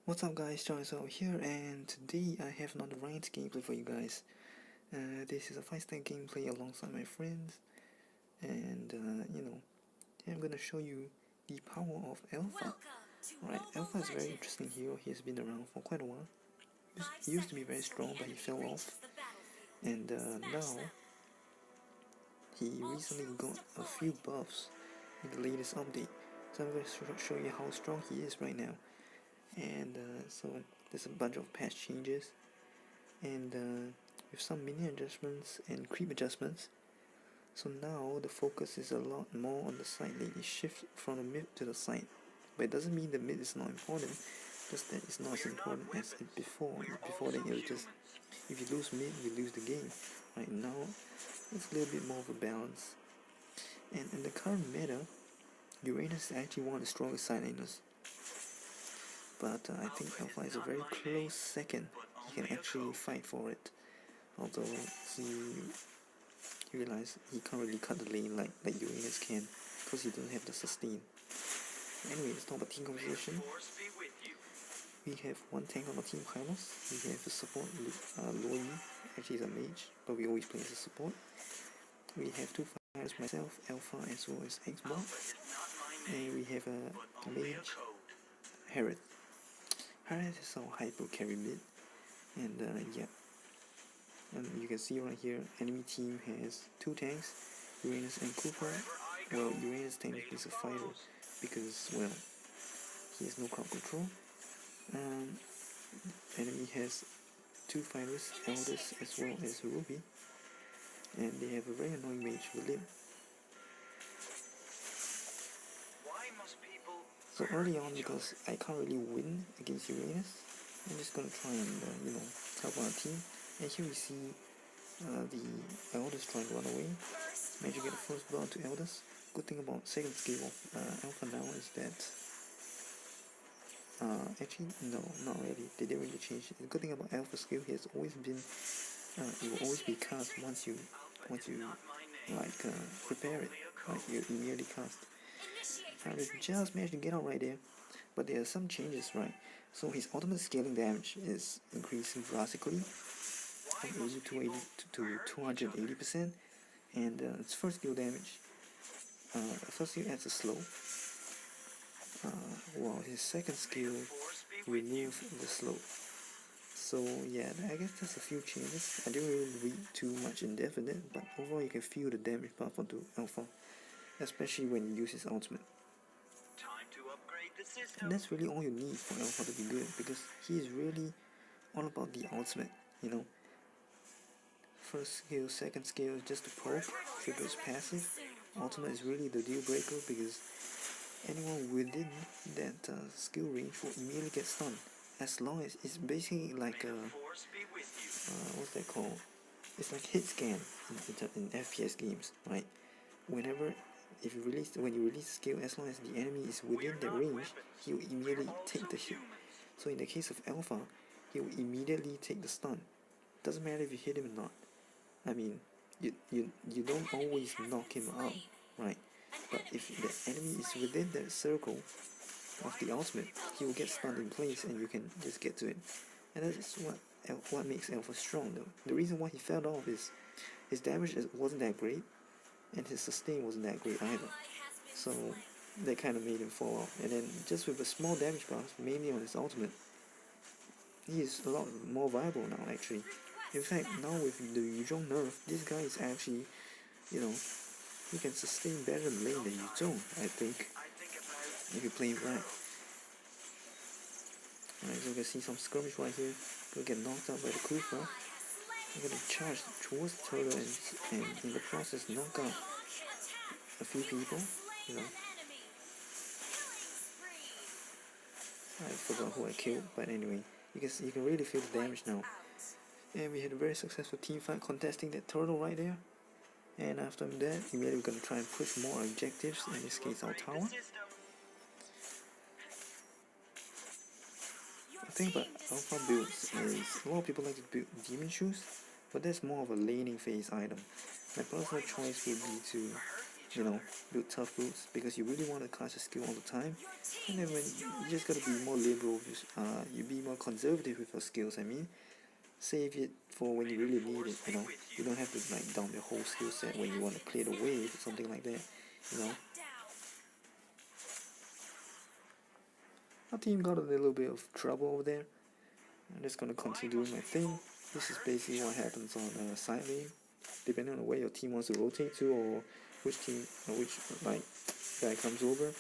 What's up guys, Charles over here, and today I have another ranked gameplay for you guys. This is a 5-star gameplay alongside my friends, and I'm gonna show you the power of Alpha. Right, Alpha is a very interesting hero. He has been around for quite a while. He used to be very strong, but he fell off, and now he recently got a few buffs in the latest update. So I'm gonna show you how strong he is right now. And so there's a bunch of patch changes, and with some mini adjustments and creep adjustments. So now the focus is a lot more on the side lane. It shifts from the mid to the side, but it doesn't mean the mid is not important, just that it's not as important as it before. Before then it was just, if you lose mid, you lose the game. Right now it's a little bit more of a balance, and in the current meta, Uranus is actually one of the strongest sidelaners. But I think Alpha is a very close second. He can actually fight for it, although you realize he can't really cut the lane like Uranus can, because he doesn't have the sustain. Anyway, let's talk about team composition. We have one tank on our team, Hylos. We have a support, Loyi. Actually, he's a mage, but we always play as a support. We have two fighters, myself, Alpha, as well as Xbox. And we have a mage, Harith. Harith is our hyper carry mid. And yeah. And you can see right here, enemy team has two tanks, Uranus and Cooper. Well, Uranus technically is a fighter because, well, he has no crowd control. Enemy has two fighters, Eldest as well as Ruby, and they have a very annoying mage, William. So early on, because I can't really win against Uranus, I'm just gonna try and help our team. And here we see the Eldest trying to run away. Managed to get the first blood to Eldest. Good thing about second skill of Alpha now is that actually no, not really. They didn't really change it. The good thing about Alpha skill, he has always been it will always be cast once you like prepare it. Like you immediately cast. They just managed to get out right there, but there are some changes, right? So his ultimate scaling damage is increasing drastically from 80 to 280%, and its first skill damage, first skill adds a slow, while his second skill removes the slow. So yeah, I guess there's a few changes. I didn't really read too much in depth in it, but overall you can feel the damage buff onto Alpha, especially when you use his ultimate. And that's really all you need for Alpha to be good, because he is really all about the ultimate, First skill, second skill is just to poke, trigger is passive. Ultimate is really the deal breaker, because anyone within that skill range will immediately get stunned. As long as it's basically like a what's that called? It's like hit scan in FPS games, right? When you release the skill, as long as the enemy is within the range, he will immediately take the hit. So in the case of Alpha, he will immediately take the stun. Doesn't matter if you hit him or not. I mean, you don't always knock him out, right? But if the enemy is within that circle of the ultimate, he will get stunned in place, and you can just get to it. And that's what makes Alpha strong, though. The reason why he fell off is his damage wasn't that great, and his sustain wasn't that great either. So that kind of made him fall off. And then just with a small damage buff, mainly on his ultimate, he is a lot more viable now, actually. In fact, now with the Yu Zhong nerf, this guy is actually, he can sustain better lane than Yu Zhong, I think, if you play it right. Alright, so you can see some skirmish right here. Gonna get knocked out by the Kufa. I'm gonna charge towards the turtle and in the process knock out a few people, I forgot who I killed, but anyway, you can really feel the damage now. And we had a very successful team fight contesting that turtle right there. And after that, immediately we're gonna try and push more objectives, in this case our tower. The thing about Alpha builds is a lot of people like to build demon shoes, but that's more of a laning phase item. My personal choice would be to build tough boots, because you really want to cast a skill all the time. And then when you just gotta be more liberal, you be more conservative with your skills. I mean, save it for when you really need it. You don't have to like dump your whole skill set when you want to clear the wave or something like that. Our team got a little bit of trouble over there. I'm just gonna continue doing my thing. This is basically what happens on side lane, depending on the way your team wants to rotate to, or which like guy comes over.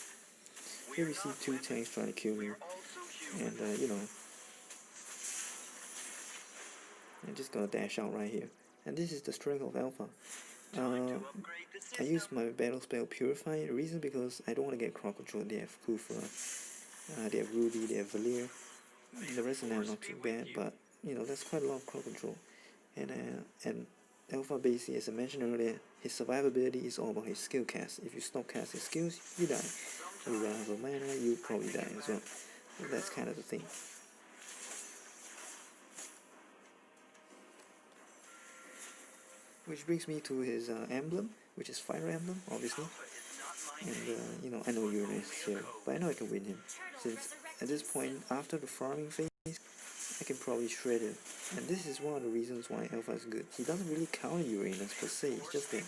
Here we see two tanks trying to kill me, and I'm just gonna dash out right here. And this is the strength of Alpha. I use my battle spell Purify. The reason because I don't want to get crowd control. They have Kufa, they have Ruby, they have Valir. The rest of them are not too bad, but that's quite a lot of crowd control. And Alpha basically, as I mentioned earlier, his survivability is all about his skill cast. If you stop casting skills, you die. If you run out of mana, you probably die as well. So that's kind of the thing. Which brings me to his emblem, which is Fire Emblem, obviously. And I know Uranus is here, but I know I can win him, since at this point, after the farming phase, I can probably shred him. And this is one of the reasons why Alpha is good. He doesn't really counter Uranus per se, it's just that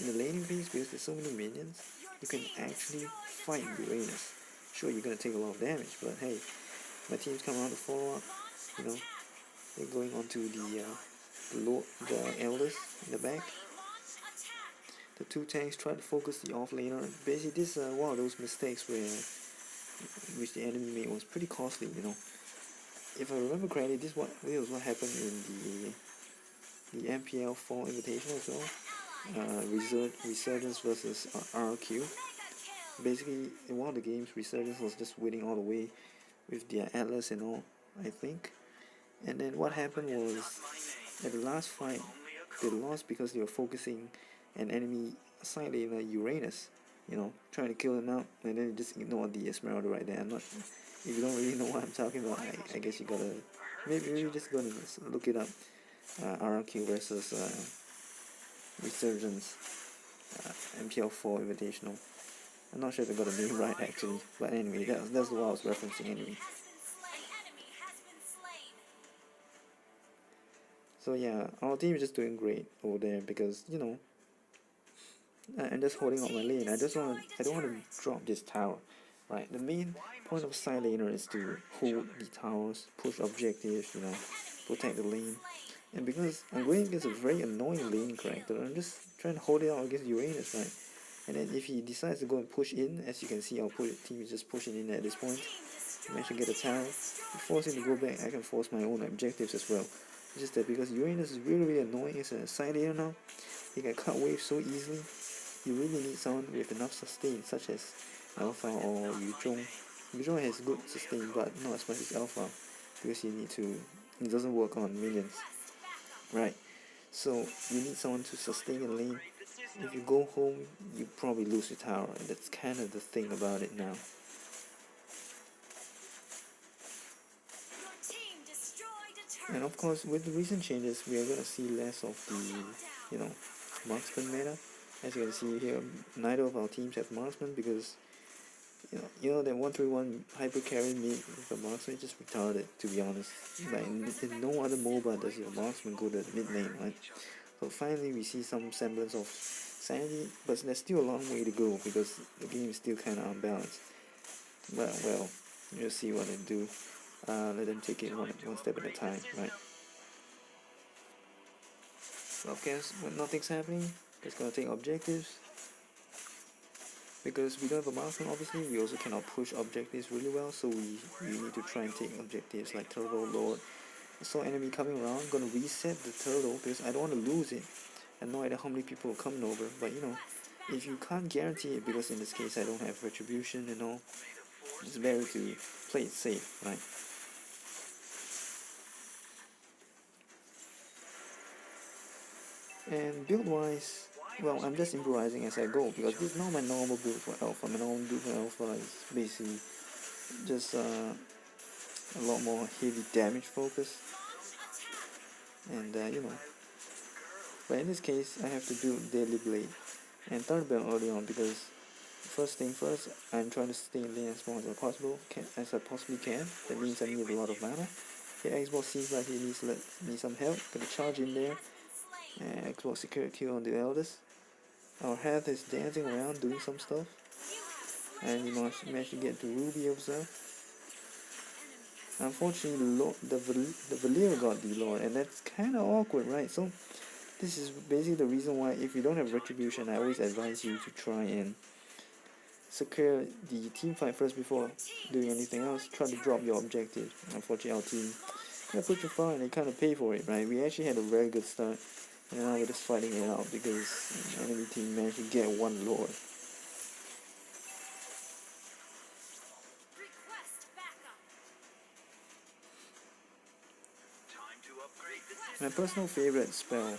in the laning phase, because there's so many minions, you can actually fight Uranus. Sure, you're gonna take a lot of damage, but hey, my team's come around to follow up. They're going on to the elders in the back. The two tanks try to focus the offlaner. Basically, this is one of those mistakes which the enemy made was pretty costly. If I remember correctly, this was what happened in the MPL Fall Invitational as well. Resurgence versus RQ. Basically, in one of the games, Resurgence was just winning all the way with their Atlas and all, I think. And then what happened was, at the last fight, they lost because they were focusing an enemy sidelaner Uranus, trying to kill him out, and then you just ignored the Esmeralda right there. If you don't really know what I'm talking about, I guess you gotta, maybe you're just gonna look it up. RQ versus Resurgence, MPL4 Invitational. I'm not sure if I got the name right actually, but anyway, that's what I was referencing anyway. So yeah, our team is just doing great over there because I'm just holding up my lane. I don't want to drop this tower, right? The main point of sidelaner is to hold the towers, push objectives, protect the lane. And because I'm going against a very annoying lane character, I'm just trying to hold it out against Uranus, right? And then if he decides to go and push in, as you can see, our team is just pushing in at this point. I managed to get a tower. Force him to go back, I can force my own objectives as well. It's just that because Uranus is really annoying as a sidelaner now, he can cut waves so easily. You really need someone with enough sustain, such as Alpha or Yu Zhong. Yu Zhong has good sustain, but not as much as Alpha, because it doesn't work on minions, right? So you need someone to sustain your lane. If you go home, you probably lose your tower, and that's kind of the thing about it now. And of course, with the recent changes, we are going to see less of the, marksman meta. As you can see here, neither of our teams have marksman because, that 131 hyper carry mid with a marksman is just retarded, to be honest. Like, in no other MOBA does your marksman go to the mid lane, right? So finally, we see some semblance of sanity, but there's still a long way to go because the game is still kind of unbalanced. But, well, you'll see what they do. Let them take it one step at a time, right? So of course, when nothing's happening, just gonna take objectives. Because we don't have a marksman, obviously, we also cannot push objectives really well, so we need to try and take objectives like Turtle Lord. I saw enemy coming around, I'm gonna reset the turtle because I don't want to lose it. I have no idea how many people are coming over, but if you can't guarantee it, because in this case I don't have retribution and all, it's better to play it safe, right? And build wise, well, I'm just improvising as I go because this is not my normal build for Alpha. My normal build for Alpha is basically just a lot more heavy damage focus, and but in this case I have to build Deadly Blade and Thunderbelt early on, because first thing first, I'm trying to stay in lane as long as I possibly can. That means I need a lot of mana. Yeah, Xbox seems like he needs some help. Gonna charge in there, and Xbox secure kill on the eldest. Our Heath is dancing around doing some stuff, and he managed to get to Ruby over. Unfortunately, the Valir got deloyed, and that's kind of awkward, right? So this is basically the reason why, if you don't have Retribution, I always advise you to try and secure the team fight first before doing anything else. Try to drop your objective. Unfortunately, our team pushed it far, and they kind of pay for it, right? We actually had a very good start, and now we're just fighting it out because the enemy team managed to get one Lord. My personal favorite spell,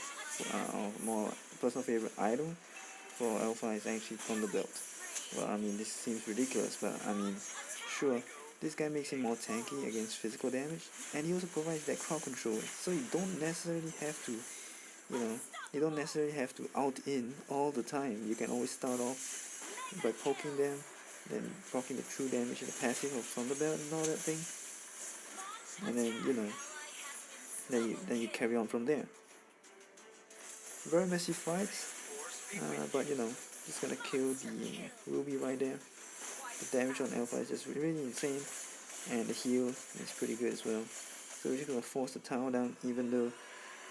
more personal favorite item for Alpha is actually Thunderbelt. Well, I mean, this seems ridiculous, but I mean, sure, this guy makes him more tanky against physical damage, and he also provides that crowd control, so you don't necessarily have to, you don't necessarily have to out-in all the time. You can always start off by poking them, then proccing the true damage and the passive of Thunderbelt and all that thing, and then, then you carry on from there. Very messy fights, but just gonna kill the Ruby right there. The damage on Alpha is just really insane, and the heal is pretty good as well. So we're just gonna force the tower down, even though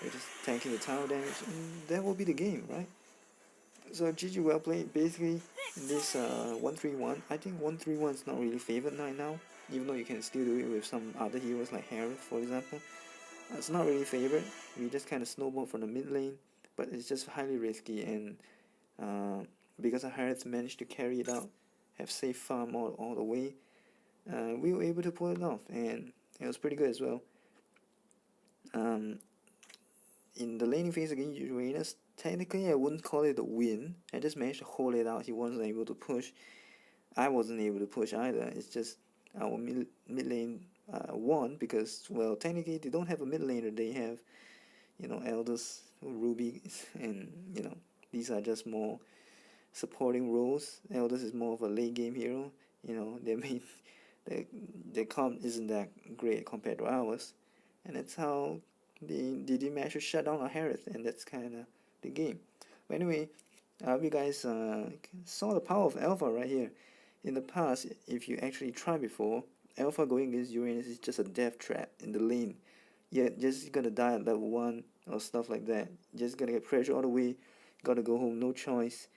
we're just tanking the tower damage, and that will be the game, right? So GG, well played. Basically, in this 1-3-1, I think 1-3-1 is not really favored right now, even though you can still do it with some other heroes like Harith, for example. It's not really favored. We just kind of snowball from the mid lane, but it's just highly risky, and because Harith managed to carry it out, have safe farm all the way, we were able to pull it off, and it was pretty good as well. In the laning phase against Uranus, technically I wouldn't call it a win. I just managed to hold it out. He wasn't able to push. I wasn't able to push either. It's just our mid lane won because, well, technically they don't have a mid laner. They have, Elders, Ruby, and these are just more supporting roles. Elders is more of a late game hero. Their comp isn't that great compared to ours, and that's how they manage to shut down our Harith, and that's kind of the game. But anyway, I hope you guys saw the power of Alpha right here. In the past, if you actually tried before, Alpha going against Uranus is just a death trap in the lane. You're just gonna die at level 1 or stuff like that. Just gonna get pressure all the way, gotta go home, no choice.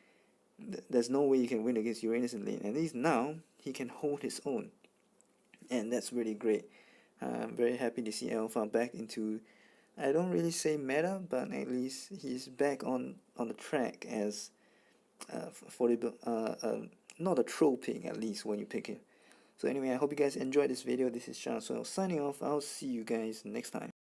There's no way you can win against Uranus in lane. At least now, he can hold his own, and that's really great. I'm very happy to see Alpha back into, I don't really say meta, but at least he's back on the track as not a troll pick, at least when you pick him. So anyway, I hope you guys enjoyed this video. This is Sean, so signing off. I'll see you guys next time.